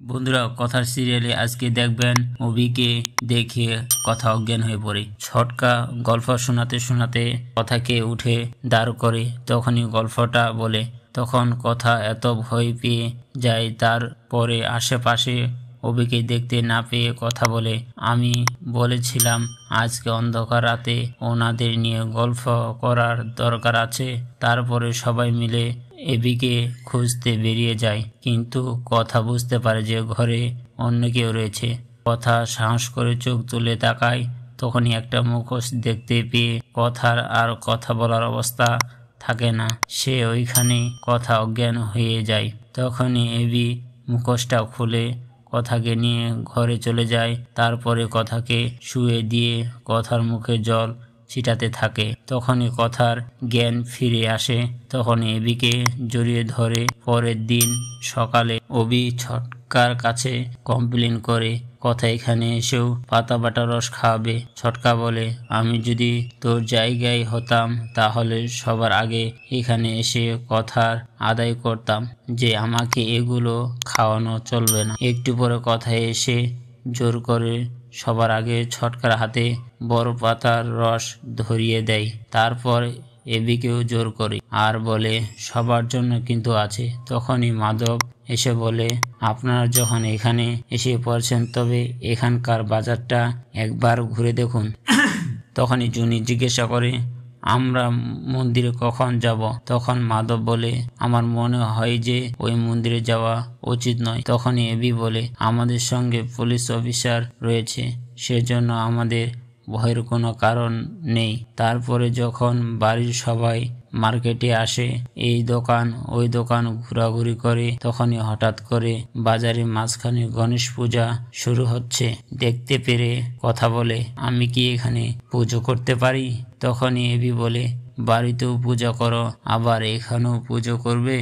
বন্ধুরা, কথার সিরিয়ালে আজকে দেখবেন অভিকে দেখে কথা অজ্ঞান হয়ে পড়ে। ছটকা গল্প শোনাতে শোনাতে কথাকে উঠে দাঁড় করে। তখনই গল্পটা বলে। তখন কথা এত ভয় পেয়ে যায়, তারপরে আশেপাশে অভিকে দেখতে না পেয়ে কথা বলে, আমি বলেছিলাম আজকে অন্ধকার রাতে ওনাদের নিয়ে গল্প করার দরকার আছে। তারপরে সবাই মিলে এবিকে খুঁজতে বেরিয়ে যায়, কিন্তু কথা বুঝতে পারে যে ঘরে অন্য কেউ রয়েছে। কথা সাহস করে চোখ তুলে তাকায়, তখনই একটা মুখোশ দেখতে পেয়ে কথার আর কথা বলার অবস্থা থাকে না। সে ওইখানে কথা অজ্ঞান হয়ে যায়। তখনই এবি মুখোশটা খুলে কথাকে নিয়ে ঘরে চলে যায়। তারপরে কথাকে শুয়ে দিয়ে কথার মুখে জল ছিটাতে থাকে। তখনই কথার জ্ঞান ফিরে আসে। তখন এবিকে জড়িয়ে ধরে। পরের দিন সকালে অবি ছটকার কাছে কমপ্লেন করে কথা এখানে এসেও পাতা বাটা রস খাওয়াবে। ছটকা বলে, আমি যদি তোর জায়গায় হতাম তাহলে সবার আগে এখানে এসে কথার আদায় করতাম যে আমাকে এগুলো খাওয়ানো চলবে না। একটু পরে কথায় এসে জোর করে সবার আগে ছটকার হাতে বড় পাতার রস ধরিয়ে দেয়। তারপর এবিকেও জোর করে আর বলে, সবার জন্য কিন্তু আছে। তখনই মাধব এসে বলে, আপনারা যখন এখানে এসে পড়ছেন তবে এখানকার বাজারটা একবার ঘুরে দেখুন। তখনই জুনি জিজ্ঞাসা করে, আমরা মন্দিরে কখন যাব? তখন মাধব বলে, আমার মনে হয় যে ওই মন্দিরে যাওয়া উচিত নয়। তখনই এবি বলে, আমাদের সঙ্গে পুলিশ অফিসার রয়েছে, সেজন্য আমাদের ভয়ের কোনো কারণ নেই। তারপরে যখন বাড়ির সবাই মার্কেটে আসে, এই দোকান ওই দোকান ঘোরাঘুরি করে, তখনই হঠাৎ করে বাজারে মাঝখানে গণেশ পূজা শুরু হচ্ছে। দেখতে পেরে কথা বলে, আমি কি এখানে পুজো করতে পারি? তখনই এবি বলে, বাড়িতেও পূজা করো, আবার এখানেও পুজো করবে?